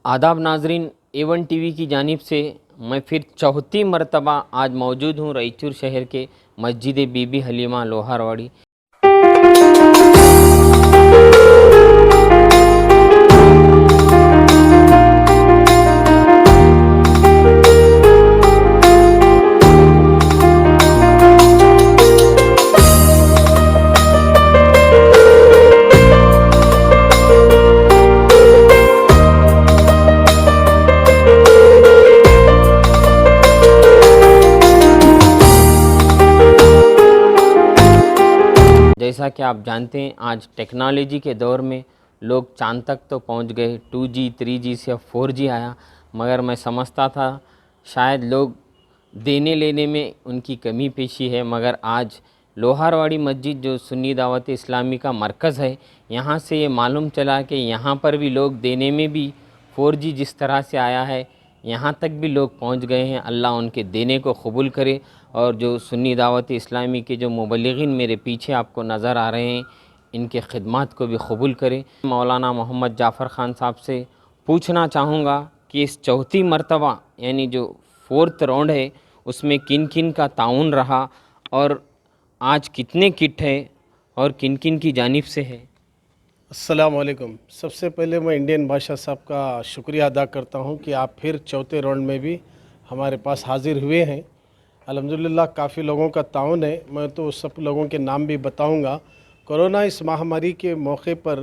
आदाब नाजरीन, A1 TV की जानिब से मैं फिर चौथी मरतबा आज मौजूद हूँ रायचूर शहर के मस्जिद बीबी हलीमा लोहारवाड़ी। जैसा कि आप जानते हैं, आज टेक्नोलॉजी के दौर में लोग चांद तक तो पहुंच गए। 2G 3G से अब 4G आया, मगर मैं समझता था शायद लोग देने लेने में उनकी कमी पेशी है। मगर आज लोहारवाड़ी मस्जिद जो सुन्नी दावत इस्लामी का मरकज़ है, यहाँ से ये मालूम चला कि यहाँ पर भी लोग देने में भी 4G जिस तरह से आया है, यहाँ तक भी लोग पहुँच गए हैं। अल्लाह उनके देने को कबूल करे। और जो सुन्नी दावत इस्लामी के जो मुबल्लिगीन मेरे पीछे आपको नज़र आ रहे हैं, इनके खिदमत को भी कबूल करें। मौलाना मोहम्मद जाफ़र ख़ान साहब से पूछना चाहूँगा कि इस चौथी मरतबा यानी जो 4th राउंड है, उसमें किन किन का ताउन रहा और आज कितने किट है और किन किन की जानिब से है। अस्सलाम वालेकुम। सबसे पहले मैं इंडियन बादशाह साहब का शुक्रिया अदा करता हूं कि आप फिर चौथे राउंड में भी हमारे पास हाज़िर हुए हैं। अल्हम्दुलिल्लाह काफ़ी लोगों का ताउन है। मैं तो सब लोगों के नाम भी बताऊंगा। कोरोना इस महामारी के मौके पर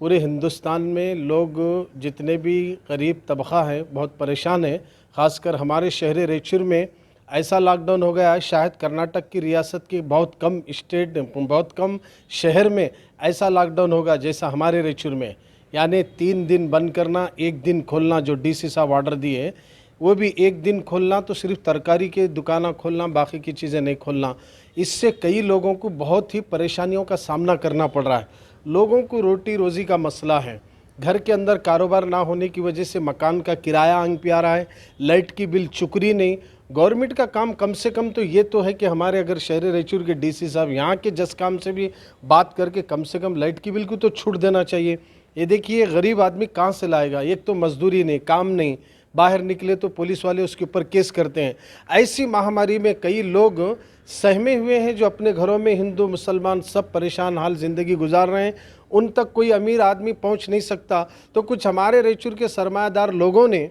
पूरे हिंदुस्तान में लोग जितने भी गरीब तबक़ा है बहुत परेशान है। ख़ासकर हमारे शहर रायचूर में ऐसा लॉकडाउन हो गया है, शायद कर्नाटक की रियासत के बहुत कम शहर में ऐसा लॉकडाउन होगा जैसा हमारे रायचूर में, यानी 3 दिन बंद करना, 1 दिन खोलना। जो डीसी साहब ऑर्डर दिए वो भी 1 दिन खोलना, तो सिर्फ तरकारी के दुकाना खोलना, बाकी की चीज़ें नहीं खोलना। इससे कई लोगों को बहुत ही परेशानियों का सामना करना पड़ रहा है। लोगों को रोटी रोज़ी का मसला है, घर के अंदर कारोबार ना होने की वजह से मकान का किराया आंग पे आ रहा है, लाइट की बिल चुक रही नहीं। गवर्नमेंट का काम कम से कम तो ये तो है कि हमारे अगर शहर रायचूर के डीसी साहब यहाँ के जस काम से भी बात करके कम से कम लाइट की बिल को तो छूट देना चाहिए। ये देखिए गरीब आदमी कहाँ से लाएगा, एक तो मजदूरी नहीं, काम नहीं, बाहर निकले तो पुलिस वाले उसके ऊपर केस करते हैं। ऐसी महामारी में कई लोग सहमे हुए हैं जो अपने घरों में हिंदू मुसलमान सब परेशान हाल ज़िंदगी गुजार रहे हैं। उन तक कोई अमीर आदमी पहुंच नहीं सकता। तो कुछ हमारे रायचूर के सरमायादार लोगों ने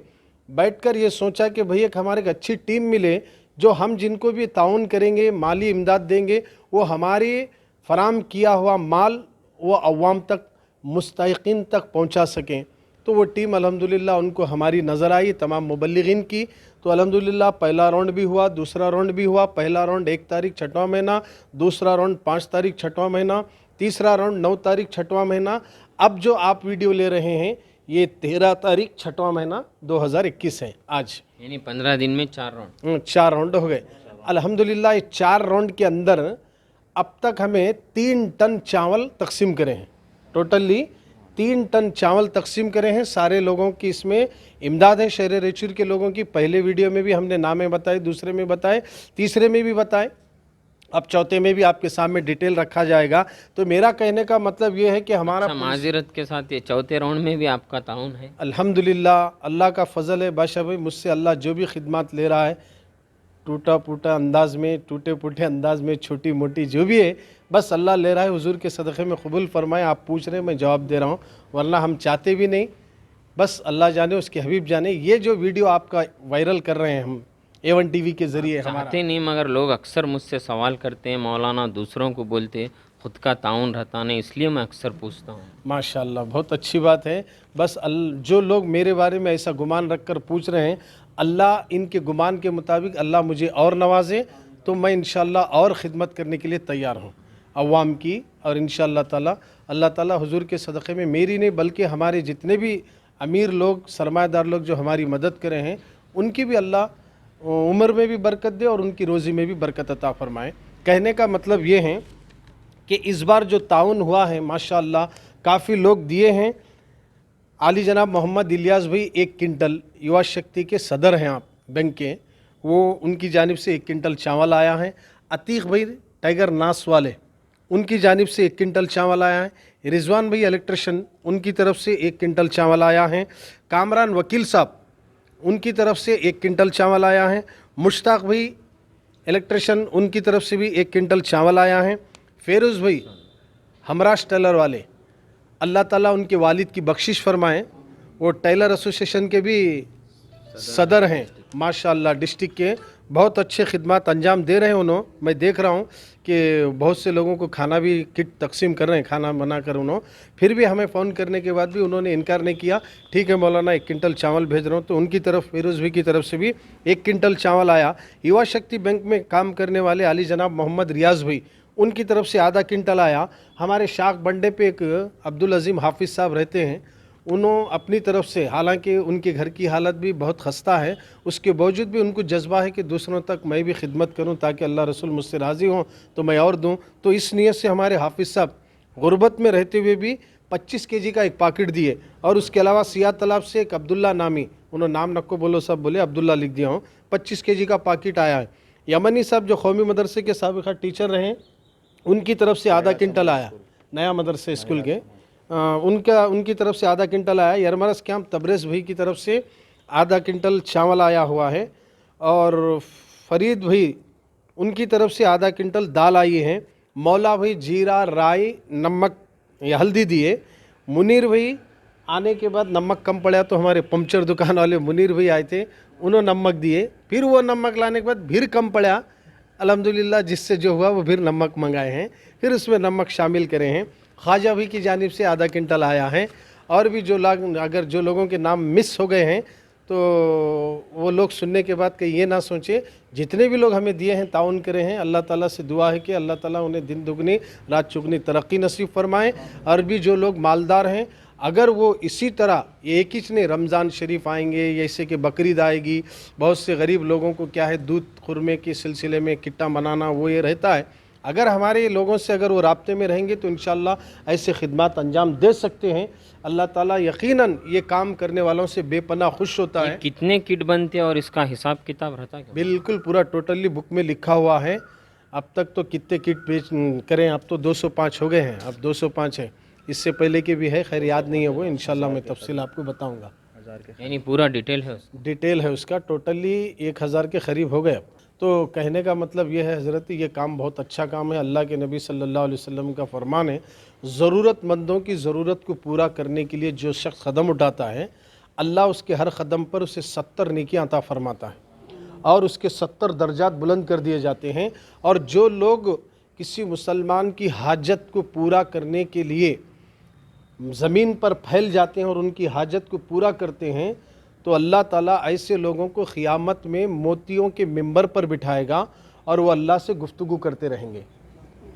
बैठकर ये सोचा कि भई एक हमारे एक अच्छी टीम मिले जो हम जिनको भी ताउन करेंगे, माली इमदाद देंगे, वो हमारी फराम किया हुआ माल वो अवाम तक, मुस्तहिकीन तक पहुंचा सकें। तो वो टीम अल्हम्दुलिल्लाह उनको हमारी नज़र आई, तमाम मुबल्लिगीन की। तो अल्हम्दुलिल्लाह पहला राउंड भी हुआ, दूसरा राउंड भी हुआ। पहला राउंड 1 तारीख 6वां महीना, दूसरा राउंड 5 तारीख 6वां महीना, तीसरा राउंड 9 तारीख 6वां महीना। अब जो आप वीडियो ले रहे हैं ये 13 तारीख 6वां महीना 2021 है आज, यानी 15 दिन में 4 राउंड। 4 राउंड हो गए अल्हम्दुलिल्लाह। ये 4 राउंड के अंदर अब तक हमें 3 टन चावल तकसीम करे हैं। टोटली 3 टन चावल तकसीम करे हैं। सारे लोगों की इसमें इमदाद है, शहर रायचूर के लोगों की। पहले वीडियो में भी हमने नामें बताए, दूसरे में बताए, तीसरे में भी बताए, अब चौथे में भी आपके सामने डिटेल रखा जाएगा। तो मेरा कहने का मतलब ये है कि हमारा माजरत के साथ ये चौथे राउंड में भी आपका ताउन है। अल्हम्दुलिल्लाह अल्लाह का फ़ज़ल है। बादशाह भाई मुझसे अल्लाह जो भी खिदमत ले रहा है, टूटा फूटा अंदाज में, टूटे फूटे अंदाज में, छोटी मोटी जो भी है, बस अल्लाह ले रहा है। हुजूर के सदक़े में कबूल फरमाए। आप पूछ रहे हैं, मैं जवाब दे रहा हूँ, वरना हम चाहते भी नहीं। बस अल्लाह जाने, उसके हबीब जाने। ये जो वीडियो आपका वायरल कर रहे हैं हम A1 TV के ज़रिए, चाहते नहीं, मगर लोग अक्सर मुझसे सवाल करते हैं, मौलाना दूसरों को बोलते हैं, ख़ुद का ताउन रहता नहीं, इसलिए मैं अक्सर पूछता हूँ। माशाअल्लाह बहुत अच्छी बात है। बस जो लोग मेरे बारे में ऐसा गुमान रख कर पूछ रहे हैं, अल्लाह इनके गुमान के मुताबिक अल्लाह मुझे और नवाजे, तो मैं इंशाअल्लाह और ख़िदमत करने के लिए तैयार हूँ अवाम की। और इंशाअल्लाह ताला अल्लाह ताला हुजूर के सदक़े में मेरी नहीं बल्कि हमारे जितने भी अमीर लोग, सरमायादार लोग जो हमारी मदद करे हैं, उनकी भी अल्लाह उम्र में भी बरकत दे और उनकी रोज़ी में भी बरकत अता फरमाए। कहने का मतलब ये है कि इस बार जो ताउन हुआ है माशाअल्लाह काफ़ी लोग दिए हैं। आली जनाब मोहम्मद इलियास भाई 1 क्विंटल, युवा शक्ति के सदर हैं आप बैंक के, वो उनकी जानिब से 1 क्विंटल चावल आया है। अतीक भाई टाइगर नास वाले, उनकी जानिब से 1 क्विंटल चावल आया है। रिजवान भाई इलेक्ट्रिशियन, उनकी तरफ से 1 क्विंटल चावल आया है। कामरान वकील साहब, उनकी तरफ से 1 क्विंटल चावल आया है। मुश्ताक भाई इलेक्ट्रिशियन, उनकी तरफ से भी 1 क्विंटल चावल आया है। फेरोज़ भाई हमराज टेलर वाले, अल्लाह ताला उनके वालिद की बख्शिश फरमाएँ, वो टेलर एसोसिएशन के भी सदर हैं माशाअल्लाह, डिस्ट्रिक्ट के बहुत अच्छे खिदमत अंजाम दे रहे हैं उन्होंने। मैं देख रहा हूँ कि बहुत से लोगों को खाना भी किट तकसीम कर रहे हैं, खाना बना कर उन्होंने। फिर भी हमें फ़ोन करने के बाद भी उन्होंने इनकार नहीं किया, ठीक है मौलाना 1 क्विंटल चावल भेज रहा हूँ। तो उनकी तरफ फेरोज़ भाई की तरफ से भी 1 क्विंटल चावल आया। युवा शक्ति बैंक में काम करने वाले अली जनाब मोहम्मद रियाज़ भाई, उनकी तरफ से आधा क्विंटल आया। हमारे शाख बंडे पे एक अब्दुल अज़ीम हाफिज़ साहब रहते हैं, उन्होंने अपनी तरफ से, हालांकि उनके घर की हालत भी बहुत खस्ता है, उसके बावजूद भी उनको जज्बा है कि दूसरों तक मैं भी खिदमत करूं ताकि अल्लाह रसूल मुझसे राज़ी हों तो मैं और दूं। तो इस नीयत से हमारे हाफिज़ साहब गुरबत में रहते हुए भी 25 केजी का एक पाकिट दिए। और उसके अलावा सिया तालाब से एक अब्दुल्ला नामी, उन्होंने नाम नक्को बोलो सब बोले, अब्दुल्ला लिख दिया हूँ, 25 केजी का पाकिट आया है। यमनी साहब जो कौमी मदरसे के साबिक़ा टीचर रहे, उनकी तरफ से आधा क्विंटल आया, नया मदरसे स्कूल के, उनकी तरफ से आधा क्विंटल आया। यरमरस कैंप तबरेज़ भाई की तरफ से आधा क्विंटल चावल आया हुआ है। और फरीद भाई, उनकी तरफ से आधा क्विंटल दाल आई है। मौला भाई जीरा, राई, नमक या हल्दी दिए। मुनीर भाई आने के बाद नमक कम पड़ा तो हमारे पंचर दुकान वाले मुनीर भाई आए थे, उन्होंने नमक दिए। फिर वो नमक लाने के बाद फिर कम पड़ा, अल्हम्दुलिल्लाह जिससे जो हुआ वो फिर नमक मंगाए हैं, फिर उसमें नमक शामिल करे हैं। ख्वाजा भाई की जानिब से आधा क्विंटल आया है। और भी जो लोग, अगर जो लोगों के नाम मिस हो गए हैं तो वो लोग सुनने के बाद कहीं ये ना सोचे, जितने भी लोग हमें दिए हैं ताउन करे हैं, अल्लाह ताला से दुआ है कि अल्लाह ताला उन्हें दिन दुगनी रात चुगनी तरक्की नसीब फरमाएँ। और भी जो लोग मालदार हैं, अगर वो इसी तरह एक ही नहीं, रमज़ान शरीफ आएंगे, जैसे कि बकरीद आएगी, बहुत से गरीब लोगों को क्या है दूध खुरमे के सिलसिले में किट्टा बनाना वो ये रहता है, अगर हमारे लोगों से अगर वो राब्ते में रहेंगे तो इंशाअल्लाह ऐसे खिदमत अंजाम दे सकते हैं। अल्लाह ताला यकीनन ये काम करने वालों से बेपनाह खुश होता है। कितने किट बनते हैं और इसका हिसाब किताब रहता है क्या? बिल्कुल पूरा टोटली बुक में लिखा हुआ है। अब तक तो कितने किट बेच करें, अब तो 205 हो गए हैं, अब 205 है, इससे पहले के भी है, खैर याद नहीं है वो, इंशाल्लाह मैं तफसील आपको बताऊँगा। यानी पूरा डिटेल है उसका? डिटेल है उसका, टोटली 1000 के करीब हो गए। तो कहने का मतलब ये है हज़रत, ये काम बहुत अच्छा काम है। अल्लाह के नबी सल्लल्लाहु अलैहि वसल्लम का फरमान है, ज़रूरतमंदों की ज़रूरत को पूरा करने के लिए जो शख्स कदम उठाता है, अल्लाह उसके हर कदम पर उसे 70 नेकियां अता फरमाता है और उसके 70 दर्जात बुलंद कर दिए जाते हैं। और जो लोग किसी मुसलमान की हाजत को पूरा करने के लिए ज़मीन पर फैल जाते हैं और उनकी हाजत को पूरा करते हैं, तो अल्लाह ताला ऐसे लोगों को क़ियामत में मोतियों के मिंबर पर बिठाएगा और वो अल्लाह से गुफ्तगू करते रहेंगे।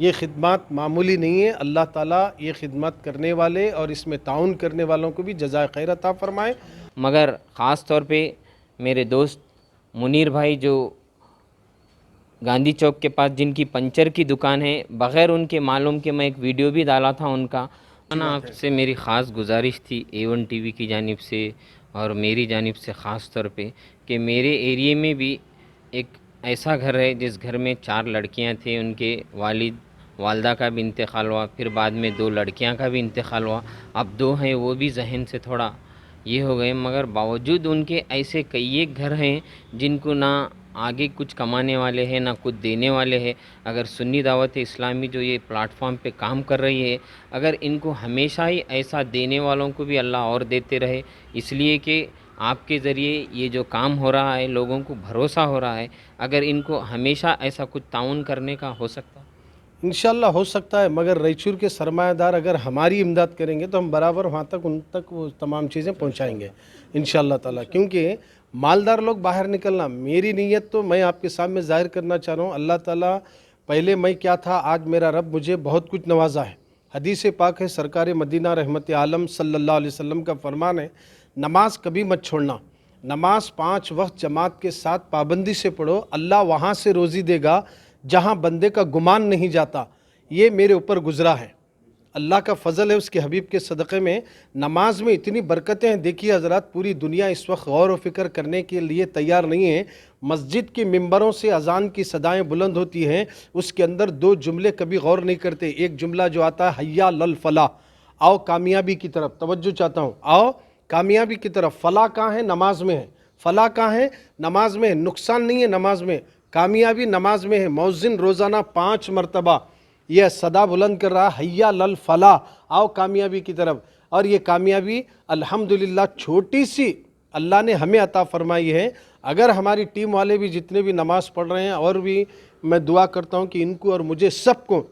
ये खिदमत मामूली नहीं है। अल्लाह ताला ये खिदमत करने वाले और इसमें ताउन करने वालों को भी जज़ाए खैर अता फरमाए। मगर ख़ास तौर पे मेरे दोस्त मुनीर भाई जो गांधी चौक के पास जिनकी पंचर की दुकान है, बग़ैर उनके मालूम के मैं एक वीडियो भी डाला था उनका। आपसे मेरी ख़ास गुजारिश थी A1 TV की जानिब से और मेरी जानिब से ख़ास तौर पे कि मेरे एरिए में भी एक ऐसा घर है जिस घर में 4 लड़कियां थी, उनके वालिदा का भी इंतकाल हुआ, फिर बाद में 2 लड़कियां का भी इंतकाल हुआ, अब 2 हैं वो भी जहन से थोड़ा ये हो गए। मगर बावजूद उनके ऐसे कई एक घर हैं जिनको ना आगे कुछ कमाने वाले हैं ना कुछ देने वाले हैं। अगर सुन्नी दावत इस्लामी जो ये प्लेटफॉर्म पे काम कर रही है, अगर इनको हमेशा ही ऐसा देने वालों को भी अल्लाह और देते रहे, इसलिए कि आपके ज़रिए ये जो काम हो रहा है लोगों को भरोसा हो रहा है, अगर इनको हमेशा ऐसा कुछ ताउन करने का हो सकता, इंशाल्लाह हो सकता है। मगर रायचूर के सरमायादार अगर हमारी इमदाद करेंगे तो हम बराबर वहाँ तक उन तक वो तमाम चीज़ें पहुँचाएँगे इंशाल्लाह ताला। क्योंकि मालदार लोग बाहर निकलना, मेरी नीयत तो मैं आपके सामने ज़ाहिर करना चाह रहा हूँ। अल्लाह ताला, पहले मैं क्या था, आज मेरा रब मुझे बहुत कुछ नवाजा है। हदीस पाक है, सरकार मदीना रहमत आलम सल्लल्लाहु अलैहि वसल्लम का फरमान है, नमाज कभी मत छोड़ना, नमाज 5 वक्त जमात के साथ पाबंदी से पढ़ो, अल्लाह वहाँ से रोज़ी देगा जहाँ बंदे का गुमान नहीं जाता। ये मेरे ऊपर गुजरा है, اللہ کا फजल है उसके हबीब के सदक़े में नमाज में इतनी बरकतें हैं। देखिए हज़रात, पूरी दुनिया इस वक्त गौर व फिक्र करने के लिए तैयार नहीं है। मस्जिद के मिंबरों से अज़ान की सदाएं बुलंद होती हैं, उसके अंदर दो जुमले कभी गौर नहीं करते। एक जुमला जो आता है हय्या लल फलाह, आओ कामयाबी की तरफ, तवज्जो चाहता हूँ, आओ कामयाबी की तरफ। फलाह कहाँ है? नमाज में है। फलाह कहाँ है? नमाज में है। नुकसान नहीं है नमाज में, कामयाबी नमाज में है। मौज़िन रोज़ाना 5 मरतबा ये सदा बुलंद कर रहा, हय्या लल फलाह, आओ कामयाबी की तरफ। और ये कामयाबी अल्हम्दुलिल्लाह छोटी सी अल्लाह ने हमें अता फरमाई है। अगर हमारी टीम वाले भी जितने भी नमाज़ पढ़ रहे हैं, और भी मैं दुआ करता हूँ कि इनको और मुझे सबको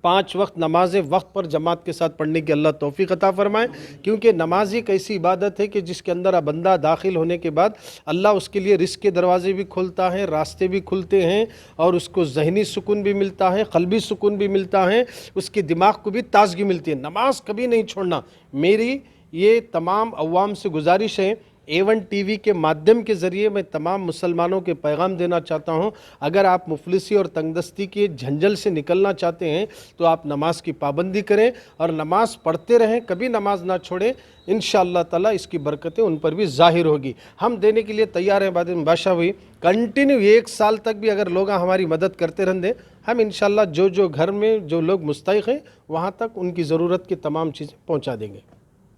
5 वक्त नमाज़ें वक्त पर जमात के साथ पढ़ने की अल्लाह तौफीक अता फरमाए। क्योंकि नमाज एक ऐसी इबादत है कि जिसके अंदर बंदा दाखिल होने के बाद अल्लाह उसके लिए रिस्क के दरवाज़े भी खोलता है, रास्ते भी खुलते हैं, और उसको ज़हनी सुकून भी मिलता है, क़ल्बी सुकून भी मिलता है, उसके दिमाग को भी ताज़गी मिलती है। नमाज कभी नहीं छोड़ना। मेरी ये तमाम अवाम से गुजारिश है, A1 TV के माध्यम के ज़रिए मैं तमाम मुसलमानों के पैगाम देना चाहता हूँ, अगर आप मुफलिसी और तंगदस्ती के झंझल से निकलना चाहते हैं तो आप नमाज की पाबंदी करें और नमाज पढ़ते रहें, कभी नमाज ना छोड़ें। इंशाअल्लाह ताला इसकी बरकतें उन पर भी ज़ाहिर होगी। हम देने के लिए तैयार हैं। बाद में बादशाह भाई कंटिन्यू 1 साल तक भी अगर लोग हमारी मदद करते रहें, हम इंशाअल्लाह जो घर में जो लोग मुस्तहिक़ हैं वहाँ तक उनकी ज़रूरत की तमाम चीज़ें पहुँचा देंगे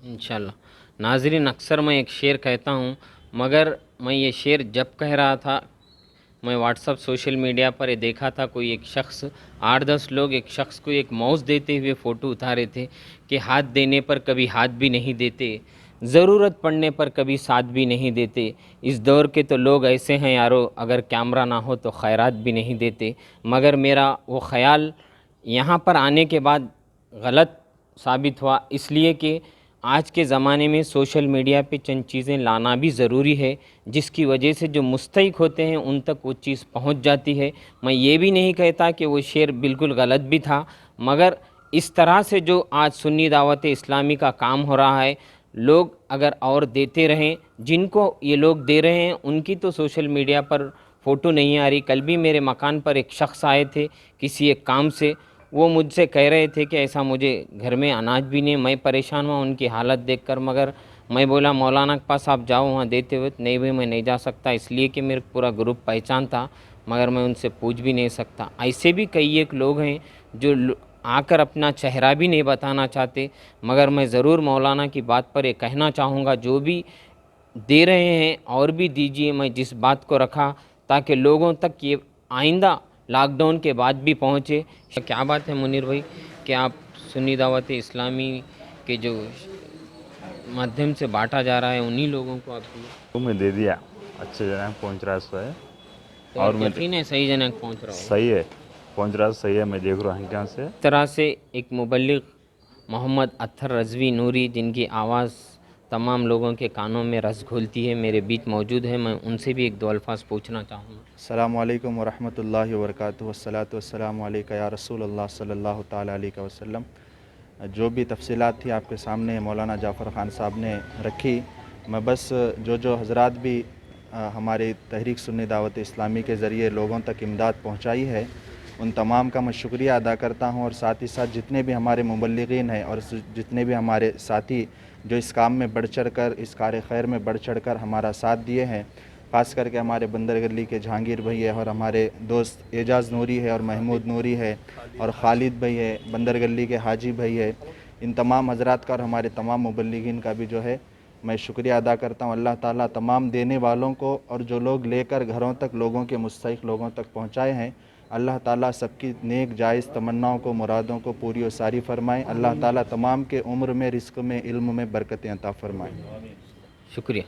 इंशाल्लाह। नाज़रीन, अक्सर मैं एक शेर कहता हूँ, मगर मैं ये शेर जब कह रहा था, मैं व्हाट्सअप सोशल मीडिया पर ये देखा था, कोई एक शख्स 8-10 लोग एक शख्स को एक माउस देते हुए फ़ोटो उतारे थे कि हाथ देने पर कभी हाथ भी नहीं देते, ज़रूरत पड़ने पर कभी साथ भी नहीं देते। इस दौर के तो लोग ऐसे हैं यारो, अगर कैमरा ना हो तो खैरात भी नहीं देते। मगर मेरा वो ख़याल यहाँ पर आने के बाद गलत साबित हुआ, इसलिए कि आज के ज़माने में सोशल मीडिया पे चंद चीज़ें लाना भी ज़रूरी है, जिसकी वजह से जो मुस्तहिक़ होते हैं उन तक वो चीज़ पहुंच जाती है। मैं ये भी नहीं कहता कि वो शेर बिल्कुल गलत भी था, मगर इस तरह से जो आज सुन्नी दावत इस्लामी का काम हो रहा है, लोग अगर और देते रहें, जिनको ये लोग दे रहे हैं उनकी तो सोशल मीडिया पर फ़ोटो नहीं आ रही। कल भी मेरे मकान पर एक शख्स आए थे किसी एक काम से, वो मुझसे कह रहे थे कि ऐसा मुझे घर में अनाज भी नहीं। मैं परेशान हुआ उनकी हालत देखकर, मगर मैं बोला मौलाना के पास आप जाओ वहाँ देते हुए। नहीं भाई मैं नहीं जा सकता, इसलिए कि मेरे पूरा ग्रुप पहचान था, मगर मैं उनसे पूछ भी नहीं सकता। ऐसे भी कई एक लोग हैं जो आकर अपना चेहरा भी नहीं बताना चाहते, मगर मैं ज़रूर मौलाना की बात पर ये कहना चाहूँगा, जो भी दे रहे हैं और भी दीजिए। मैं जिस बात को रखा ताकि लोगों तक ये आइंदा लॉकडाउन के बाद भी पहुँचे। क्या बात है मुनीर भाई कि आप सुन्नी दावत इस्लामी के जो माध्यम से बांटा जा रहा है उन्हीं लोगों को आप तो मैं दे दिया, अच्छे जगह पहुंच रहा है सो है, तो और मैं यकीन है सही जगह पहुँच रहा हूँ। सही है, पहुंच रहा है, सही है। मैं देख रहा हूँ यहाँ से। इस तरह से एक मुबल्लिग मोहम्मद अत्थर रज़वी नूरी, जिनकी आवाज़ तमाम लोगों के कानों में रस घोलती है, मेरे बीच मौजूद है। मैं उनसे भी एक दो अल्फाज पूछना चाहूँगा। अस्सलामु अलैकुम वरहमतुल्लाहि वबरकातुहू, वस्सलातु वस्सलामु अलैका या रसूलल्लाह सल्लल्लाहु ताला अलैहि वसल्लम। जो भी तफसीलात थी आपके सामने मौलाना जाफ़र ख़ान साहब ने रखी। मैं बस जो हज़रात भी हमारे तहरीक सुन्नी दावत इस्लामी के ज़रिए लोगों तक इमदाद पहुँचाई है, उन तमाम का मैं शुक्रिया अदा करता हूँ। और साथ ही साथ जितने भी हमारे मुबल्लिगीन हैं और जितने भी हमारे साथी जो इस काम में बढ़ चढ़ कर, इस कार खैर में बढ़ चढ़ कर हमारा साथ दिए हैं, ख़ास करके हमारे बंदर गली के जहांगीर भाई है, और हमारे दोस्त एजाज़ नूरी है और महमूद नूरी है, और खालिद भाई है, बंदर गली के हाजी भाई है। इन तमाम हज़रात का और हमारे तमाम मुबल्लिगीन का भी जो है मैं शुक्रिया अदा करता हूँ। अल्लाह ताला तमाम देने वालों को और जो लोग लेकर घरों तक लोगों के मुस्तहिक़ लोगों तक पहुँचाए हैं, अल्लाह ताला सबकी नेक जायज़ तमन्नाओं को, मुरादों को पूरी और सारी फरमाएँ। अल्लाह ताला तमाम के उम्र में, रिज़्क़ में, इल्म में बरकतें अता फरमाएँ। शुक्रिया।